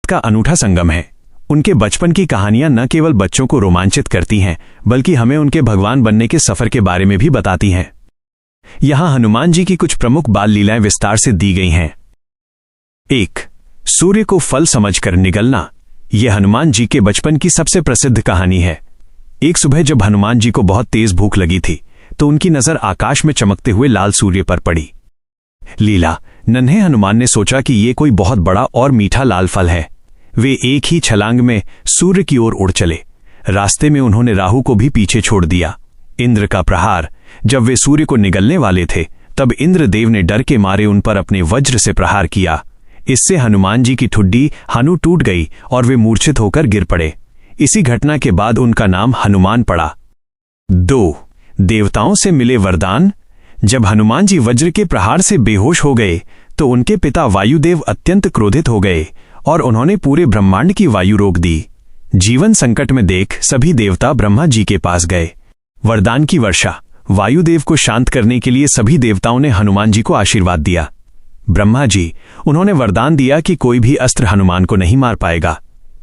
भक्त का अनूठा संगम है। उनके बचपन की कहानियां न केवल बच्चों को रोमांचित करती हैं, बल्कि हमें उनके भगवान बनने के सफर के बारे में भी बताती हैं। यहां हनुमान जी की कुछ प्रमुख बाल लीलाएं विस्तार से दी गई हैं। 1. सूर्य को फल समझकर निगलना। यह हनुमान जी के बचपन की सबसे प्रसिद्ध कहानी है। एक सुबह जब हनुमान जी को बहुत तेज भूख लगी थी, तो उनकी नजर आकाश में चमकते हुए लाल सूर्य पर पड़ी। लीला, नन्हे हनुमान ने सोचा कि ये कोई बहुत बड़ा और मीठा लाल फल है। वे एक ही छलांग में सूर्य की ओर उड़ चले। रास्ते में उन्होंने राहु को भी पीछे छोड़ दिया। इंद्र का प्रहार। जब वे सूर्य को निगलने वाले थे, तब इंद्रदेव ने डर के मारे उन पर अपने वज्र से प्रहार किया। इससे हनुमान जी की ठुड्डी हनु टूट गई और वे मूर्छित होकर गिर पड़े। इसी घटना के बाद उनका नाम हनुमान पड़ा। 2. देवताओं से मिले वरदान। जब हनुमान जी वज्र के प्रहार से बेहोश हो गए, तो उनके पिता वायुदेव अत्यंत क्रोधित हो गए और उन्होंने पूरे ब्रह्मांड की वायु रोक दी। जीवन संकट में देख सभी देवता ब्रह्मा जी के पास गए। वरदान की वर्षा। वायुदेव को शांत करने के लिए सभी देवताओं ने हनुमान जी को आशीर्वाद दिया। ब्रह्मा जी, उन्होंने वरदान दिया कि कोई भी अस्त्र हनुमान को नहीं मार पाएगा।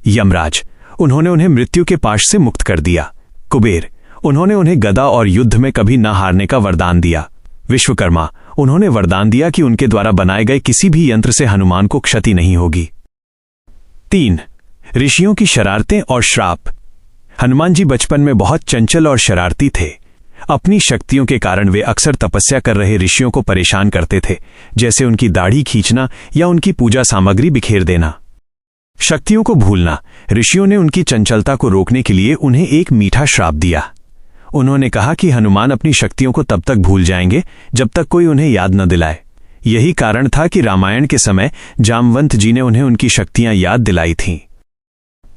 यमराज, उन्होंने उन्हें मृत्यु के पाश से मुक्त कर दिया। कुबेर, उन्होंने उन्हें गदा और युद्ध में कभी न हारने का वरदान दिया। विश्वकर्मा, उन्होंने वरदान दिया कि उनके द्वारा बनाए गए किसी भी यंत्र से हनुमान को क्षति नहीं होगी। 3. ऋषियों की शरारतें और श्राप। हनुमान जी बचपन में बहुत चंचल और शरारती थे। अपनी शक्तियों के कारण वे अक्सर तपस्या कर रहे ऋषियों को परेशान करते थे, जैसे उनकी दाढ़ी खींचना या उनकी पूजा सामग्री बिखेर देना। शक्तियों को भूलना। ऋषियों ने उनकी चंचलता को रोकने के लिए उन्हें एक मीठा श्राप दिया। उन्होंने कहा कि हनुमान अपनी शक्तियों को तब तक भूल जाएंगे जब तक कोई उन्हें याद न दिलाए। यही कारण था कि रामायण के समय जामवंत जी ने उन्हें उनकी शक्तियां याद दिलाई थीं।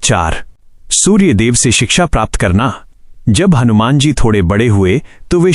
4. सूर्य देव से शिक्षा प्राप्त करना। जब हनुमान जी थोड़े बड़े हुए, तो वे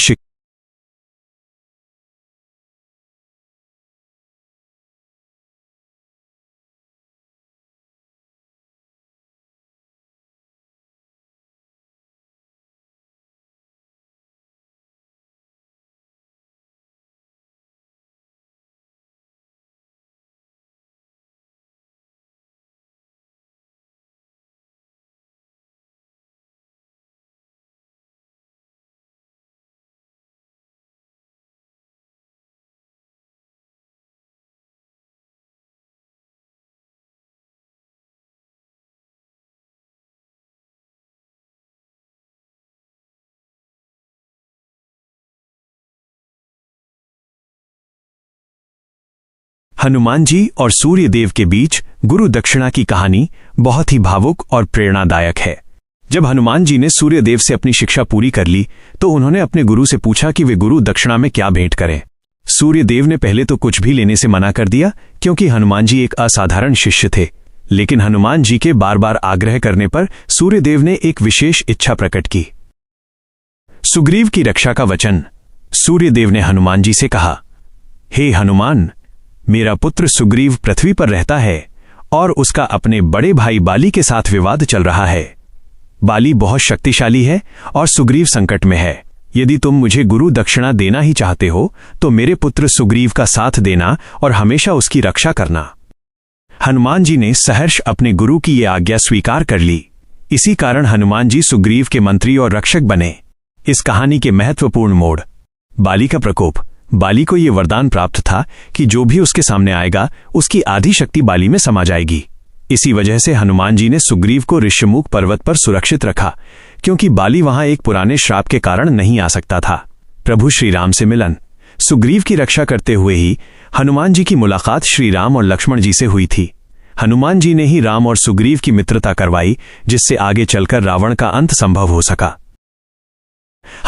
हनुमान जी और सूर्य देव के बीच गुरु दक्षिणा की कहानी बहुत ही भावुक और प्रेरणादायक है। जब हनुमान जी ने सूर्य देव से अपनी शिक्षा पूरी कर ली, तो उन्होंने अपने गुरु से पूछा कि वे गुरु दक्षिणा में क्या भेंट करें। सूर्य देव ने पहले तो कुछ भी लेने से मना कर दिया, क्योंकि हनुमान जी एक असाधारण शिष्य थे। लेकिन हनुमान जी के बार बार आग्रह करने पर सूर्य देव ने एक विशेष इच्छा प्रकट की। सुग्रीव की रक्षा का वचन। सूर्य देव ने हनुमान जी से कहा, हे हनुमान, मेरा पुत्र सुग्रीव पृथ्वी पर रहता है और उसका अपने बड़े भाई बाली के साथ विवाद चल रहा है। बाली बहुत शक्तिशाली है और सुग्रीव संकट में है। यदि तुम मुझे गुरु दक्षिणा देना ही चाहते हो, तो मेरे पुत्र सुग्रीव का साथ देना और हमेशा उसकी रक्षा करना। हनुमान जी ने सहर्ष अपने गुरु की ये आज्ञा स्वीकार कर ली। इसी कारण हनुमान जी सुग्रीव के मंत्री और रक्षक बने। इस कहानी के महत्वपूर्ण मोड़। बाली का प्रकोप। बाली को यह वरदान प्राप्त था कि जो भी उसके सामने आएगा, उसकी आधी शक्ति बाली में समा जाएगी। इसी वजह से हनुमान जी ने सुग्रीव को ऋष्यमुख पर्वत पर सुरक्षित रखा, क्योंकि बाली वहां एक पुराने श्राप के कारण नहीं आ सकता था। प्रभु श्री राम से मिलन। सुग्रीव की रक्षा करते हुए ही हनुमान जी की मुलाकात श्री राम और लक्ष्मण जी से हुई थी। हनुमान जी ने ही राम और सुग्रीव की मित्रता करवाई, जिससे आगे चलकर रावण का अंत संभव हो सका।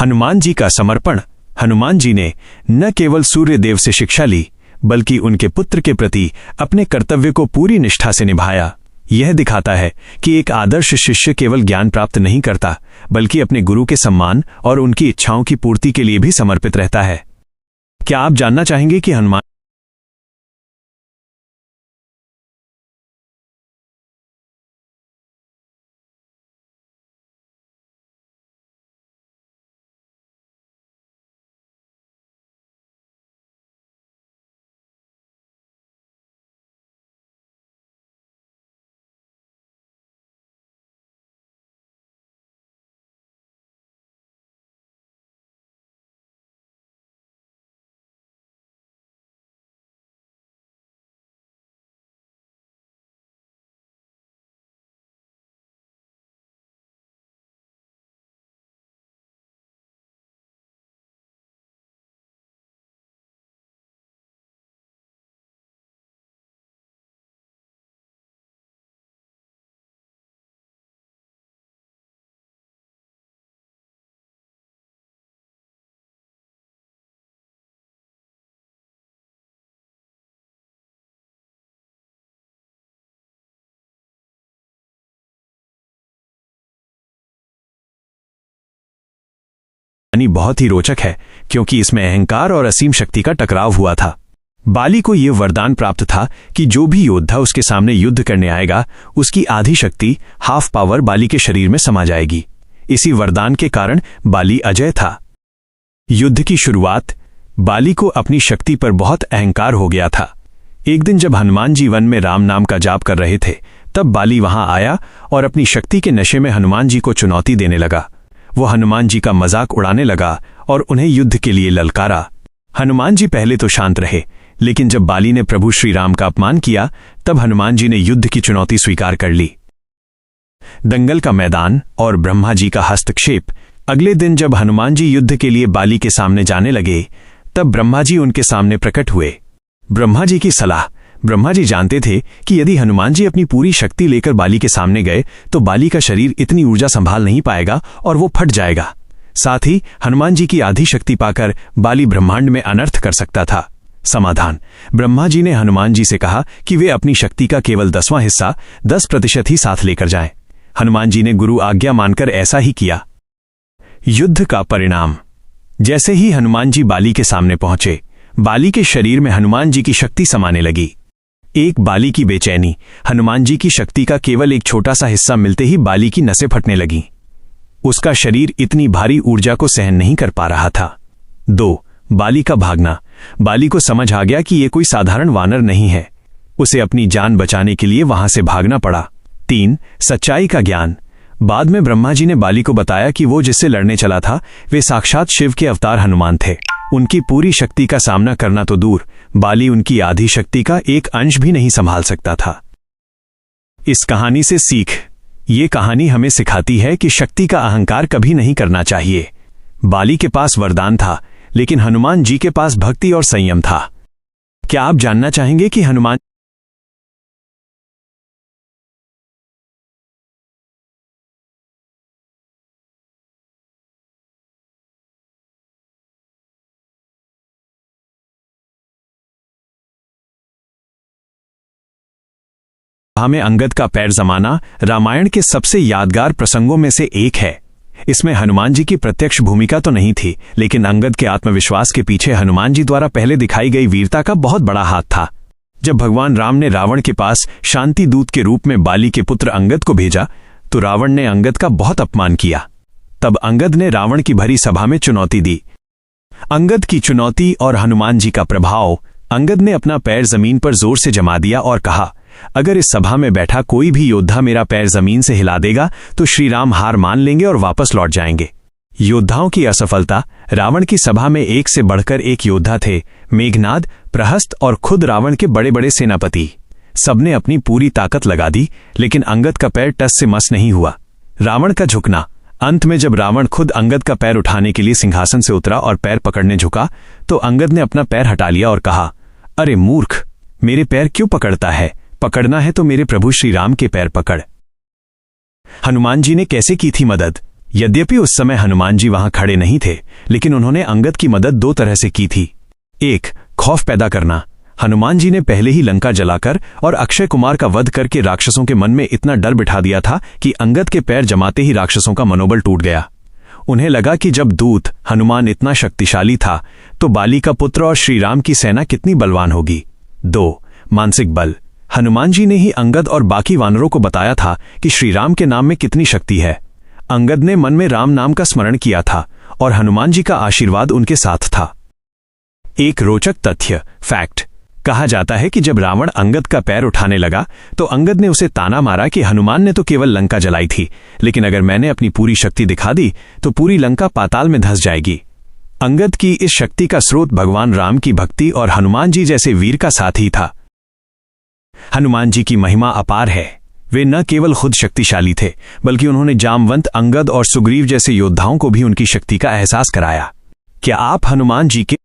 हनुमान जी का समर्पण। हनुमान जी ने न केवल सूर्य देव से शिक्षा ली, बल्कि उनके पुत्र के प्रति अपने कर्तव्य को पूरी निष्ठा से निभाया। यह दिखाता है कि एक आदर्श शिष्य केवल ज्ञान प्राप्त नहीं करता, बल्कि अपने गुरु के सम्मान और उनकी इच्छाओं की पूर्ति के लिए भी समर्पित रहता है। क्या आप जानना चाहेंगे कि हनुमान कहानी बहुत ही रोचक है क्योंकि इसमें अहंकार और असीम शक्ति का टकराव हुआ था। बाली को यह वरदान प्राप्त था कि जो भी योद्धा उसके सामने युद्ध करने आएगा, उसकी आधी शक्ति, हाफ पावर बाली के शरीर में समा जाएगी। इसी वरदान के कारण बाली अजय था। युद्ध की शुरुआत, बाली को अपनी शक्ति पर बहुत अहंकार हो गया था। एक दिन जब हनुमान जी वन में राम नाम का जाप कर रहे थे, तब बाली वहां आया और अपनी शक्ति के नशे में हनुमान जी को चुनौती देने लगा। वो हनुमान जी का मजाक उड़ाने लगा और उन्हें युद्ध के लिए ललकारा। हनुमान जी पहले तो शांत रहे, लेकिन जब बाली ने प्रभु श्री राम का अपमान किया, तब हनुमान जी ने युद्ध की चुनौती स्वीकार कर ली। दंगल का मैदान और ब्रह्मा जी का हस्तक्षेप। अगले दिन जब हनुमान जी युद्ध के लिए बाली के सामने जाने लगे, तब ब्रह्मा जी उनके सामने प्रकट हुए। ब्रह्मा जी की सलाह। ब्रह्मा जी जानते थे कि यदि हनुमान जी अपनी पूरी शक्ति लेकर बाली के सामने गए तो बाली का शरीर इतनी ऊर्जा संभाल नहीं पाएगा और वो फट जाएगा। साथ ही हनुमान जी की आधी शक्ति पाकर बाली ब्रह्मांड में अनर्थ कर सकता था। समाधान। ब्रह्मा जी ने हनुमान जी से कहा कि वे अपनी शक्ति का केवल 10वां हिस्सा, 10% ही साथ लेकर जाएं। हनुमान जी ने गुरु आज्ञा मानकर ऐसा ही किया। युद्ध का परिणाम। जैसे ही हनुमान जी बाली के सामने पहुंचे, बाली के शरीर में हनुमान जी की शक्ति समाने लगी। एक बाली की बेचैनी। हनुमान जी की शक्ति का केवल एक छोटा सा हिस्सा मिलते ही बाली की नसें फटने लगीं। उसका शरीर इतनी भारी ऊर्जा को सहन नहीं कर पा रहा था। 2. बाली का भागना। बाली को समझ आ गया कि यह कोई साधारण वानर नहीं है। उसे अपनी जान बचाने के लिए वहां से भागना पड़ा। 3. सच्चाई का ज्ञान। बाद में ब्रह्मा जी ने बाली को बताया कि वो जिससे लड़ने चला था, वे साक्षात शिव के अवतार हनुमान थे। उनकी पूरी शक्ति का सामना करना तो दूर, बाली उनकी आधी शक्ति का एक अंश भी नहीं संभाल सकता था। इस कहानी से सीख। ये कहानी हमें सिखाती है कि शक्ति का अहंकार कभी नहीं करना चाहिए। बाली के पास वरदान था, लेकिन हनुमान जी के पास भक्ति और संयम था। क्या आप जानना चाहेंगे कि हनुमान में अंगद का पैर जमाना रामायण के सबसे यादगार प्रसंगों में से एक है। इसमें हनुमान जी की प्रत्यक्ष भूमिका तो नहीं थी, लेकिन अंगद के आत्मविश्वास के पीछे हनुमान जी द्वारा पहले दिखाई गई वीरता का बहुत बड़ा हाथ था। जब भगवान राम ने रावण के पास शांति दूत के रूप में बाली के पुत्र अंगद को भेजा, तो रावण ने अंगद का बहुत अपमान किया। तब अंगद ने रावण की भरी सभा में चुनौती दी। अंगद की चुनौती और हनुमान जी का प्रभाव। अंगद ने अपना पैर जमीन पर जोर से जमा दिया और कहा, अगर इस सभा में बैठा कोई भी योद्धा मेरा पैर जमीन से हिला देगा तो श्री राम हार मान लेंगे और वापस लौट जाएंगे। योद्धाओं की असफलता। रावण की सभा में एक से बढ़कर एक योद्धा थे, मेघनाद, प्रहस्त और खुद रावण के बड़े बड़े सेनापति। सबने अपनी पूरी ताकत लगा दी, लेकिन अंगद का पैर टस से मस नहीं हुआ। रावण का झुकना। अंत में जब रावण खुद अंगद का पैर उठाने के लिए सिंहासन से उतरा और पैर पकड़ने झुका, तो अंगद ने अपना पैर हटा लिया और कहा, अरे मूर्ख, मेरे पैर क्यों पकड़ता है? पकड़ना है तो मेरे प्रभु श्री राम के पैर पकड़। हनुमान जी ने कैसे की थी मदद? यद्यपि उस समय हनुमान जी वहां खड़े नहीं थे, लेकिन उन्होंने अंगद की मदद 2 तरह से की थी। 1. खौफ पैदा करना। हनुमान जी ने पहले ही लंका जलाकर और अक्षय कुमार का वध करके राक्षसों के मन में इतना डर बिठा दिया था कि अंगद के पैर जमाते ही राक्षसों का मनोबल टूट गया। उन्हें लगा कि जब दूत हनुमान इतना शक्तिशाली था, तो बाली का पुत्र और श्री राम की सेना कितनी बलवान होगी। 2. मानसिक बल। हनुमान जी ने ही अंगद और बाकी वानरों को बताया था कि श्री राम के नाम में कितनी शक्ति है। अंगद ने मन में राम नाम का स्मरण किया था और हनुमान जी का आशीर्वाद उनके साथ था। एक रोचक तथ्य, फैक्ट। कहा जाता है कि जब रावण अंगद का पैर उठाने लगा, तो अंगद ने उसे ताना मारा कि हनुमान ने तो केवल लंका जलाई थी, लेकिन अगर मैंने अपनी पूरी शक्ति दिखा दी तो पूरी लंका पाताल में धंस जाएगी। अंगद की इस शक्ति का स्रोत भगवान राम की भक्ति और हनुमान जी जैसे वीर का साथ ही था। हनुमान जी की महिमा अपार है। वे न केवल खुद शक्तिशाली थे, बल्कि उन्होंने जामवंत, अंगद और सुग्रीव जैसे योद्धाओं को भी उनकी शक्ति का एहसास कराया। क्या आप हनुमान जी के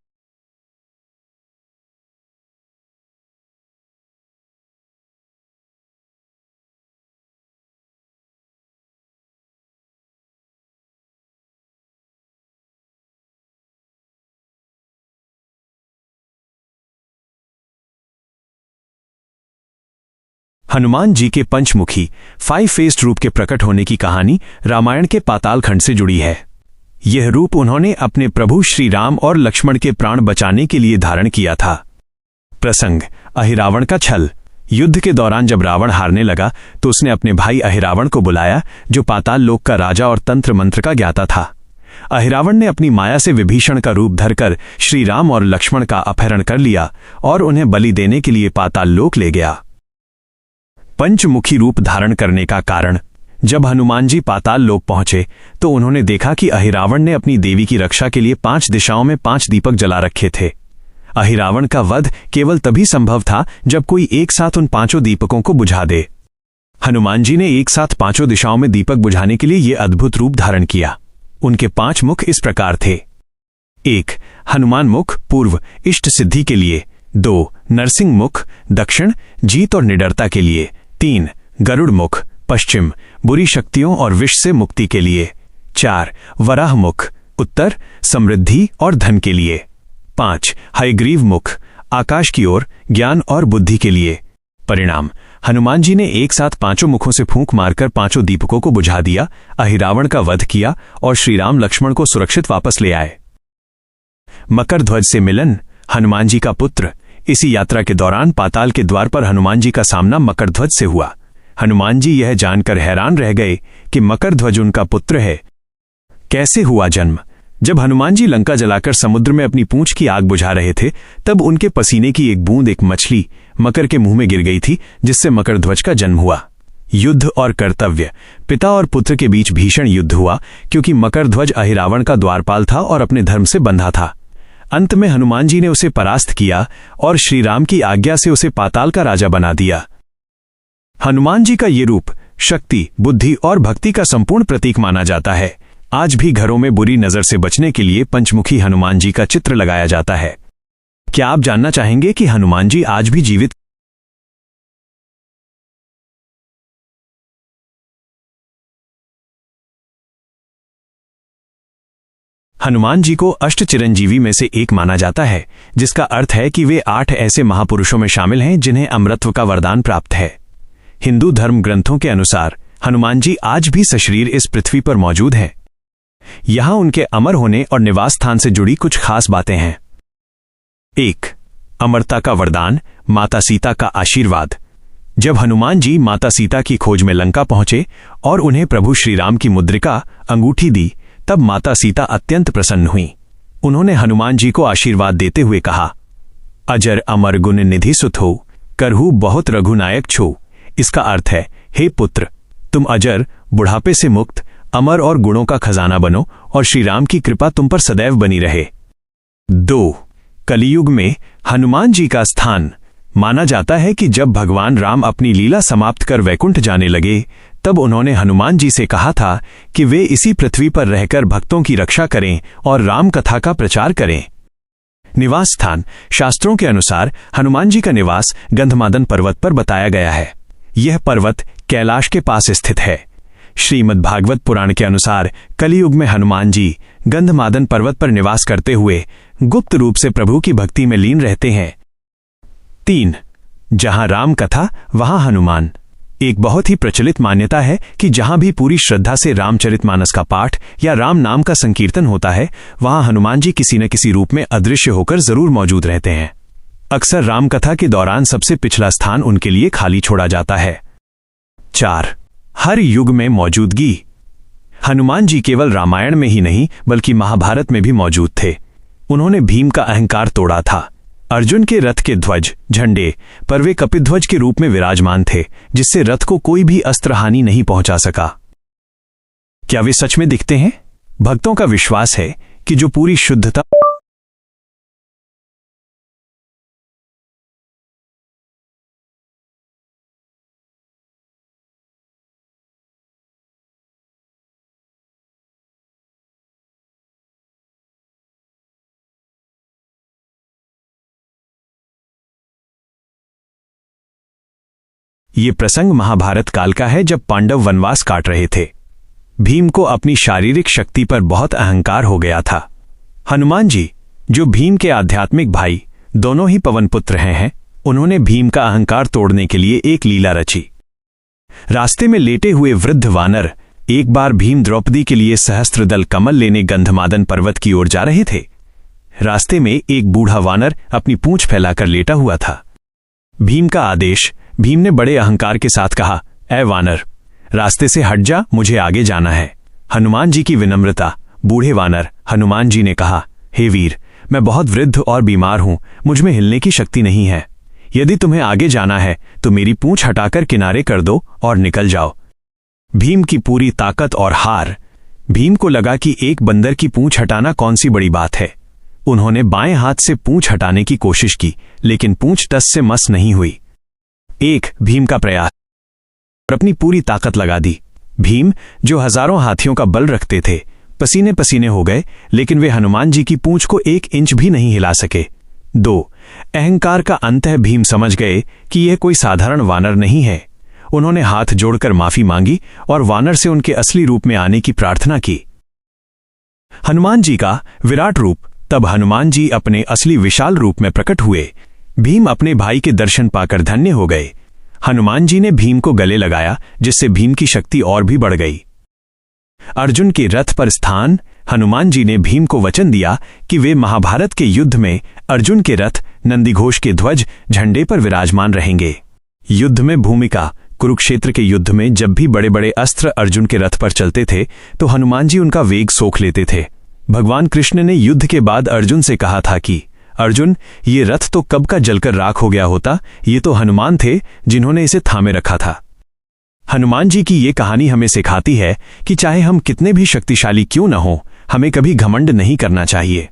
हनुमान जी के पंचमुखी 5 फेस्ड रूप के प्रकट होने की कहानी रामायण के पाताल खंड से जुड़ी है। यह रूप उन्होंने अपने प्रभु श्री राम और लक्ष्मण के प्राण बचाने के लिए धारण किया था। प्रसंग: अहिरावण का छल। युद्ध के दौरान जब रावण हारने लगा तो उसने अपने भाई अहिरावण को बुलाया, जो पाताल लोक का राजा और तंत्र मंत्र का ज्ञाता था। अहिरावण ने अपनी माया से विभीषण का रूप धरकर श्री राम और लक्ष्मण का अपहरण कर लिया और उन्हें बलि देने के लिए पाताल लोक ले गया। पंचमुखी रूप धारण करने का कारण: जब हनुमान जी पाताल लोक पहुंचे तो उन्होंने देखा कि अहिरावण ने अपनी देवी की रक्षा के लिए 5 दिशाओं में 5 दीपक जला रखे थे। अहिरावण का वध केवल तभी संभव था जब कोई एक साथ उन 5 दीपकों को बुझा दे। हनुमान जी ने एक साथ 5 दिशाओं में दीपक बुझाने के लिए यह अद्भुत रूप धारण किया। उनके 5 मुख इस प्रकार थे: 1. हनुमान मुख, पूर्व, इष्ट सिद्धि के लिए। 2. नरसिंह मुख, दक्षिण, जीत और निडरता के लिए। 3. गरुड़ मुख, पश्चिम, बुरी शक्तियों और विष से मुक्ति के लिए। 4. वराह मुख, उत्तर, समृद्धि और धन के लिए। 5. हयग्रीव मुख, आकाश की ओर, ज्ञान और बुद्धि के लिए। परिणाम: हनुमान जी ने एक साथ 5 मुखों से फूंक मारकर 5 दीपकों को बुझा दिया, अहिरावण का वध किया और श्रीराम लक्ष्मण को सुरक्षित वापस ले आए। मकर ध्वज से मिलन। हनुमान जी का पुत्र। इसी यात्रा के दौरान पाताल के द्वार पर हनुमान जी का सामना मकर ध्वज से हुआ। हनुमान जी यह जानकर हैरान रह गए कि मकर ध्वज उनका पुत्र है। कैसे हुआ जन्म? जब हनुमान जी लंका जलाकर समुद्र में अपनी पूंछ की आग बुझा रहे थे, तब उनके पसीने की एक बूंद एक मछली मकर के मुंह में गिर गई थी, जिससे मकर ध्वज का जन्म हुआ। युद्ध और कर्तव्य। पिता और पुत्र के बीच भीषण युद्ध हुआ, क्योंकि मकर ध्वज अहिरावण का द्वारपाल था और अपने धर्म से बंधा था। अंत में हनुमान जी ने उसे परास्त किया और श्रीराम की आज्ञा से उसे पाताल का राजा बना दिया। हनुमान जी का ये रूप शक्ति, बुद्धि और भक्ति का संपूर्ण प्रतीक माना जाता है। आज भी घरों में बुरी नजर से बचने के लिए पंचमुखी हनुमान जी का चित्र लगाया जाता है। क्या आप जानना चाहेंगे कि हनुमान जी आज भी जीवित? हनुमान जी को अष्ट चिरंजीवी में से एक माना जाता है, जिसका अर्थ है कि वे 8 ऐसे महापुरुषों में शामिल हैं जिन्हें अमरत्व का वरदान प्राप्त है। हिंदू धर्म ग्रंथों के अनुसार हनुमान जी आज भी सशरीर इस पृथ्वी पर मौजूद हैं। यहां उनके अमर होने और निवास स्थान से जुड़ी कुछ खास बातें हैं। 1. अमरता का वरदान, माता सीता का आशीर्वाद। जब हनुमान जी माता सीता की खोज में लंका पहुंचे और उन्हें प्रभु श्रीराम की मुद्रिका अंगूठी दी, तब माता सीता अत्यंत प्रसन्न हुई। उन्होंने हनुमान जी को आशीर्वाद देते हुए कहा, अजर अमर गुण निधि सुत हो, करहु बहुत रघुनायक छो। इसका अर्थ है, हे पुत्र, तुम अजर, बुढ़ापे से मुक्त, अमर और गुणों का खजाना बनो और श्रीराम की कृपा तुम पर सदैव बनी रहे। 2. कलियुग में हनुमान जी का स्थान। माना जाता है कि जब भगवान राम अपनी लीला समाप्त कर वैकुंठ जाने लगे, तब उन्होंने हनुमान जी से कहा था कि वे इसी पृथ्वी पर रहकर भक्तों की रक्षा करें और राम कथा का प्रचार करें। निवास स्थान। शास्त्रों के अनुसार हनुमान जी का निवास गंधमादन पर्वत पर बताया गया है। यह पर्वत कैलाश के पास स्थित है। श्रीमद् भागवत पुराण के अनुसार कलियुग में हनुमान जी गंधमादन पर्वत पर निवास करते हुए गुप्त रूप से प्रभु की भक्ति में लीन रहते हैं। 3. जहां राम कथा वहां हनुमान। एक बहुत ही प्रचलित मान्यता है कि जहां भी पूरी श्रद्धा से रामचरितमानस का पाठ या राम नाम का संकीर्तन होता है, वहां हनुमान जी किसी न किसी रूप में अदृश्य होकर जरूर मौजूद रहते हैं। अक्सर रामकथा के दौरान सबसे पिछला स्थान उनके लिए खाली छोड़ा जाता है। 4. हर युग में मौजूदगी। हनुमान जी केवल रामायण में ही नहीं बल्कि महाभारत में भी मौजूद थे। उन्होंने भीम का अहंकार तोड़ा था। अर्जुन के रथ के ध्वज, झंडे पर वे कपिध्वज के रूप में विराजमान थे, जिससे रथ को कोई भी अस्त्र हानि नहीं पहुंचा सका। क्या वे सच में दिखते हैं? भक्तों का विश्वास है कि जो पूरी शुद्धता ये प्रसंग महाभारत काल का है, जब पांडव वनवास काट रहे थे। भीम को अपनी शारीरिक शक्ति पर बहुत अहंकार हो गया था। हनुमान जी, जो भीम के आध्यात्मिक भाई, दोनों ही पवन पुत्र हैं, उन्होंने भीम का अहंकार तोड़ने के लिए एक लीला रची। रास्ते में लेटे हुए वृद्ध वानर एक बार भीम द्रौपदी के लिए सहस्त्रदल कमल लेने गंधमादन पर्वत की ओर जा रहे थे। रास्ते में एक बूढ़ा वानर अपनी पूंछ फैलाकर लेटा हुआ था। भीम का आदेश। भीम ने बड़े अहंकार के साथ कहा, ऐ वानर, रास्ते से हट जा, मुझे आगे जाना है। हनुमान जी की विनम्रता। बूढ़े वानर। हनुमान जी ने कहा, हे वीर, मैं बहुत वृद्ध और बीमार हूं, मुझ में हिलने की शक्ति नहीं है। यदि तुम्हें आगे जाना है तो मेरी पूंछ हटाकर किनारे कर दो और निकल जाओ। भीम की पूरी ताकत और हार। भीम को लगा कि एक बंदर की पूंछ हटाना कौन सी बड़ी बात है। उन्होंने बाएं हाथ से पूंछ हटाने की कोशिश की, लेकिन पूंछ टस से मस नहीं हुई। भीम का प्रयास और अपनी पूरी ताकत लगा दी। भीम, जो हजारों हाथियों का बल रखते थे, पसीने पसीने हो गए, लेकिन वे हनुमान जी की पूंछ को 1 इंच भी नहीं हिला सके। अहंकार का अंत है। भीम समझ गए कि यह कोई साधारण वानर नहीं है। उन्होंने हाथ जोड़कर माफी मांगी और वानर से उनके असली रूप में आने की प्रार्थना की। हनुमान जी का विराट रूप। तब हनुमान जी अपने असली विशाल रूप में प्रकट हुए। भीम अपने भाई के दर्शन पाकर धन्य हो गए। हनुमान जी ने भीम को गले लगाया, जिससे भीम की शक्ति और भी बढ़ गई। अर्जुन के रथ पर स्थान। हनुमान जी ने भीम को वचन दिया कि वे महाभारत के युद्ध में अर्जुन के रथ, नंदीघोष के ध्वज, झंडे पर विराजमान रहेंगे। युद्ध में भूमिका। कुरुक्षेत्र के युद्ध में जब भी बड़े बड़े अस्त्र अर्जुन के रथ पर चलते थे तो हनुमान जी उनका वेग सोख लेते थे। भगवान कृष्ण ने युद्ध के बाद अर्जुन से कहा था कि अर्जुन, ये रथ तो कब का जलकर राख हो गया होता, ये तो हनुमान थे जिन्होंने इसे थामे रखा था। हनुमान जी की ये कहानी हमें सिखाती है कि चाहे हम कितने भी शक्तिशाली क्यों न हों, हमें कभी घमंड नहीं करना चाहिए।